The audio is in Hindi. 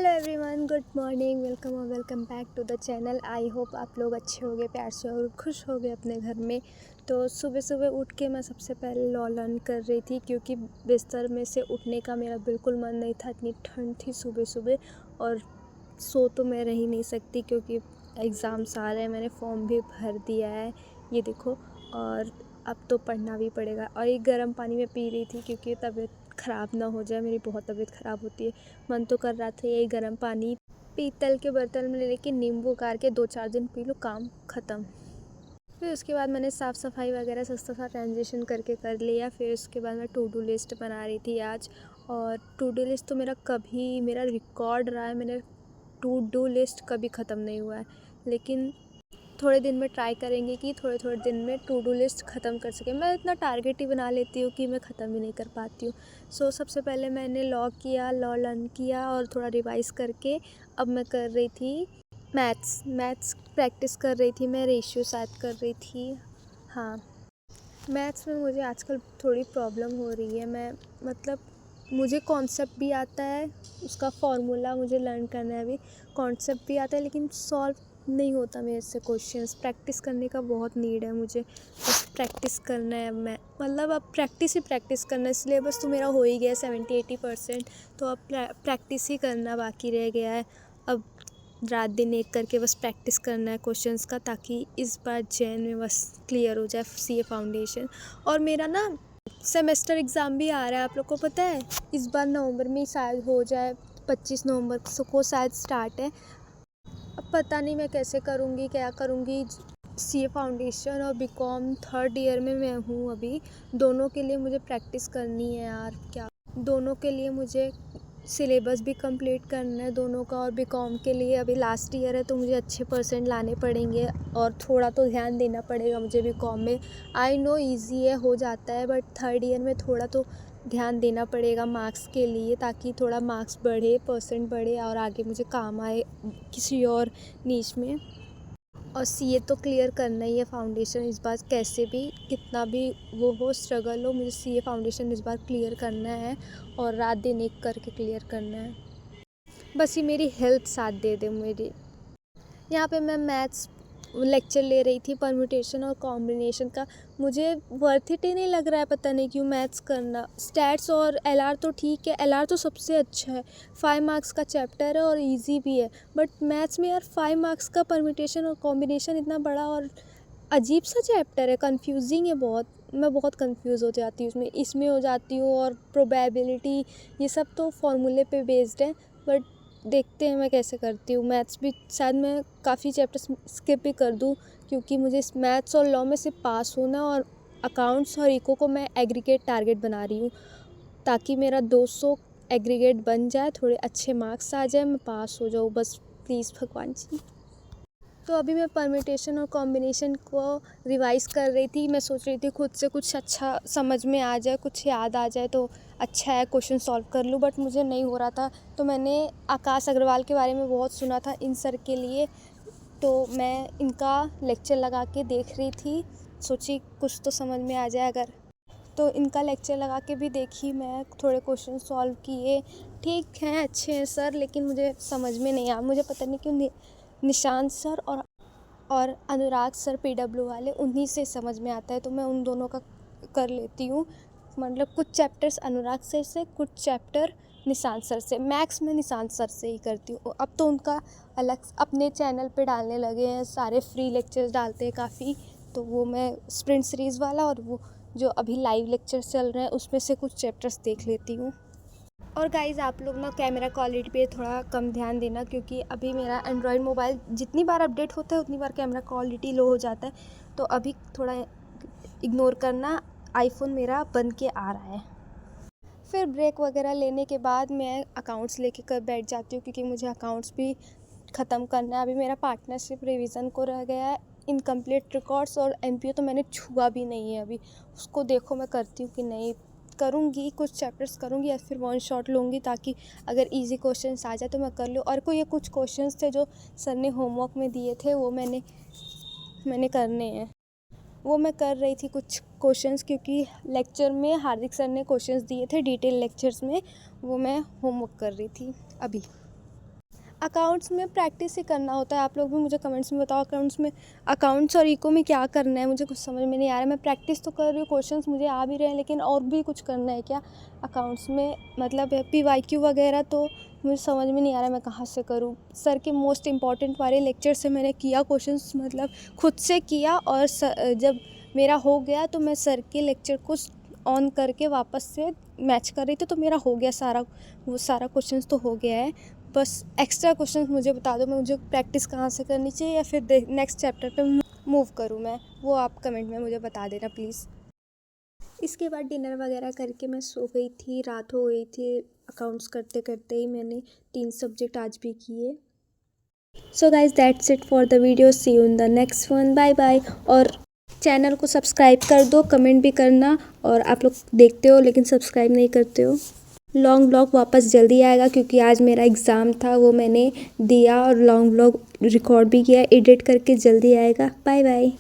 Hello everyone, good morning, welcome back to the channel. I hope आप लोग अच्छे होंगे, प्यार से और खुश होंगे अपने घर में। तो सुबह सुबह उठ के मैं सबसे पहले लॉ लर्न कर रही थी, क्योंकि बिस्तर में से उठने का मेरा बिल्कुल मन नहीं था। इतनी ठंड थी सुबह सुबह और सो तो मैं रह ही नहीं सकती, क्योंकि एग्ज़ाम्स आ रहे हैं। मैंने फॉर्म भी भर दिया है, ये देखो, और अब तो पढ़ना भी पड़ेगा। और एक गर्म पानी में पी रही थी, क्योंकि तबीयत ख़राब ना हो जाए। मेरी बहुत तबीयत ख़राब होती है। मन तो कर रहा था यही गर्म पानी पीतल के बर्तन में ले लेके नींबू गार के 2-4 दिन पी लो, काम ख़त्म। फिर उसके बाद मैंने साफ़ सफाई वगैरह सस्ता सा ट्रांजेक्शन करके कर लिया। फिर उसके बाद मैं टू डू लिस्ट बना रही थी आज। और टू डू लिस्ट तो मेरा रिकॉर्ड रहा है। मैंने टू डू लिस्ट कभी ख़त्म नहीं हुआ है, लेकिन थोड़े दिन में ट्राई करेंगे कि थोड़े थोड़े दिन में टू डू लिस्ट ख़त्म कर सकें। मैं इतना टारगेट ही बना लेती हूँ कि मैं ख़त्म ही नहीं कर पाती हूँ। सबसे पहले मैंने लॉ लर्न किया और थोड़ा रिवाइज़ करके अब मैं कर रही थी मैथ्स प्रैक्टिस कर रही थी। मैं रेशियो शायद कर रही थी। हाँ, मैथ्स में मुझे आजकल थोड़ी प्रॉब्लम हो रही है। मुझे कॉन्सेप्ट भी आता है, उसका फॉर्मूला मुझे लर्न करना है। अभी कॉन्सेप्ट भी आता है, लेकिन सॉल्व नहीं होता मेरे से क्वेश्चंस। प्रैक्टिस करने का बहुत नीड है मुझे, बस प्रैक्टिस करना है। अब प्रैक्टिस ही प्रैक्टिस करना है। सिलेबस तो मेरा हो ही गया 70-80%, तो अब प्रैक्टिस ही करना बाकी रह गया है। अब रात दिन एक करके बस प्रैक्टिस करना है क्वेश्चंस का, ताकि इस बार जैन में बस क्लियर हो जाए सीए फाउंडेशन। और मेरा ना सेमेस्टर एग्ज़ाम भी आ रहा है, आप लोग को पता है। इस बार नवंबर में ही शायद हो जाए, 25 नवंबर को शायद स्टार्ट है। अब पता नहीं मैं कैसे करूँगी, क्या करूँगी। सीए फाउंडेशन और बीकॉम थर्ड ईयर में मैं हूँ अभी। दोनों के लिए मुझे प्रैक्टिस करनी है यार। क्या दोनों के लिए मुझे सिलेबस भी कंप्लीट करना है दोनों का। और बीकॉम के लिए अभी लास्ट ईयर है, तो मुझे अच्छे परसेंट लाने पड़ेंगे और थोड़ा तो ध्यान देना पड़ेगा मुझे बीकॉम में। आई नो इजी है, हो जाता है, बट थर्ड ईयर में थोड़ा तो ध्यान देना पड़ेगा मार्क्स के लिए, ताकि थोड़ा मार्क्स बढ़े, परसेंट बढ़े और आगे मुझे काम आए किसी और नीश में। और सीए तो क्लियर करना ही है फाउंडेशन इस बार, कैसे भी कितना भी वो हो, स्ट्रगल हो, मुझे सीए फाउंडेशन इस बार क्लियर करना है और रात दिन एक करके क्लियर करना है। बस ये मेरी हेल्थ साथ दे दे मेरी। यहाँ पे मैं मैथ्स लेक्चर ले रही थी, परम्यूटेशन और कॉम्बिनेशन का। मुझे वर्थ इट ही नहीं लग रहा है, पता नहीं क्यों मैथ्स करना। स्टैट्स और एलआर तो ठीक है, एलआर तो सबसे अच्छा है, 5 मार्क्स का चैप्टर है और इजी भी है। बट मैथ्स में यार 5 मार्क्स का परम्यूटेशन और कॉम्बिनेशन इतना बड़ा और अजीब सा चैप्टर है, कंफ्यूजिंग है बहुत। मैं बहुत कंफ्यूज हो जाती हूँ इसमें हो जाती हूँ। और प्रोबेबिलिटी, ये सब तो फॉर्मूले पे बेस्ड है, बट देखते हैं मैं कैसे करती हूँ। मैथ्स भी शायद मैं काफ़ी चैप्टर्स स्किप भी कर दूँ, क्योंकि मुझे मैथ्स और लॉ में से पास होना। और अकाउंट्स और इको को मैं एग्रीगेट टारगेट बना रही हूँ, ताकि मेरा 200 एग्रीगेट बन जाए, थोड़े अच्छे मार्क्स आ जाए, मैं पास हो जाऊँ बस, प्लीज़ भगवान जी। तो अभी मैं परम्यूटेशन और कॉम्बिनेशन को रिवाइज़ कर रही थी। मैं सोच रही थी खुद से कुछ अच्छा समझ में आ जाए, कुछ याद आ जाए तो अच्छा है, क्वेश्चन सॉल्व कर लूँ, बट मुझे नहीं हो रहा था। तो मैंने आकाश अग्रवाल के बारे में बहुत सुना था इन सर के लिए, तो मैं इनका लेक्चर लगा के देख रही थी। सोची कुछ तो समझ में आ जाए अगर, तो इनका लेक्चर लगा के भी देखी मैं, थोड़े क्वेश्चन सॉल्व किए। ठीक हैं, अच्छे हैं सर, लेकिन मुझे समझ में नहीं आया। मुझे पता नहीं क्यों निशांत सर और अनुराग सर पीडब्ल्यू वाले, उन्हीं से समझ में आता है, तो मैं उन दोनों का कर लेती हूँ। कुछ चैप्टर्स अनुराग सर से, कुछ चैप्टर निशांत सर से। मैथ्स में निशांत सर से ही करती हूँ। अब तो उनका अलग अपने चैनल पे डालने लगे हैं, सारे फ्री लेक्चर्स डालते हैं काफ़ी। तो वो मैं स्प्रिंट सीरीज़ वाला और वो जो अभी लाइव लेक्चर्स चल रहे हैं उसमें से कुछ चैप्टर्स देख लेती हूँ। और गाइज़, आप लोग ना कैमरा क्वालिटी पे थोड़ा कम ध्यान देना, क्योंकि अभी मेरा एंड्रॉयड मोबाइल जितनी बार अपडेट होता है उतनी बार कैमरा क्वालिटी लो हो जाता है, तो अभी थोड़ा इग्नोर करना। आईफोन मेरा बन के आ रहा है। फिर ब्रेक वगैरह लेने के बाद मैं अकाउंट्स लेके कर बैठ जाती हूँ, क्योंकि मुझे अकाउंट्स भी ख़त्म करना है। अभी मेरा पार्टनरशिप रिवीजन को रह गया है, इनकम्प्लीट रिकॉर्ड्स और एमपीओ तो मैंने छुआ भी नहीं है अभी। उसको देखो मैं करती हूँ कि नहीं, करूँगी, कुछ चैप्टर्स करूँगी या फिर वन शॉट लूँगी, ताकि अगर इजी क्वेश्चंस आ जाए तो मैं कर लूँ। और कोई ये कुछ क्वेश्चंस थे जो सर ने होमवर्क में दिए थे, वो मैंने करने हैं, वो मैं कर रही थी कुछ क्वेश्चंस, क्योंकि लेक्चर में हार्दिक सर ने क्वेश्चंस दिए थे डिटेल लेक्चर्स में, वो मैं होमवर्क कर रही थी अभी। अकाउंट्स में प्रैक्टिस ही करना होता है। आप लोग भी मुझे कमेंट्स में बताओ अकाउंट्स और इको में क्या करना है, मुझे कुछ समझ में नहीं आ रहा है। मैं प्रैक्टिस तो कर रही हूँ, क्वेश्चंस मुझे आ भी रहे हैं, लेकिन और भी कुछ करना है क्या अकाउंट्स में, मतलब PYQ वगैरह, तो मुझे समझ में नहीं आ रहा है मैं कहाँ से करूँ। सर के मोस्ट इम्पॉर्टेंट वाले लेक्चर से मैंने किया क्वेश्चंस, मतलब खुद से किया, और जब मेरा हो गया तो मैं सर के लेक्चर को ऑन करके वापस से मैच कर रही थी, तो मेरा हो गया सारा, वो सारा क्वेश्चंस तो हो गया है। बस एक्स्ट्रा क्वेश्चंस मुझे बता दो, मुझे प्रैक्टिस कहाँ से करनी चाहिए, या फिर नेक्स्ट चैप्टर पे मूव करूँ मैं, वो आप कमेंट में मुझे बता देना प्लीज़। इसके बाद डिनर वगैरह करके मैं सो गई थी, रात हो गई थी। अकाउंट्स करते करते ही मैंने 3 सब्जेक्ट आज भी किए। So guys that's it for the video, see you in the next one, bye bye. और चैनल को सब्सक्राइब कर दो, कमेंट भी करना, और आप लोग देखते हो लेकिन सब्सक्राइब नहीं करते हो। लॉन्ग व्लॉग वापस जल्दी आएगा, क्योंकि आज मेरा एग्ज़ाम था, वो मैंने दिया, और लॉन्ग व्लॉग रिकॉर्ड भी किया, एडिट करके जल्दी आएगा। Bye bye.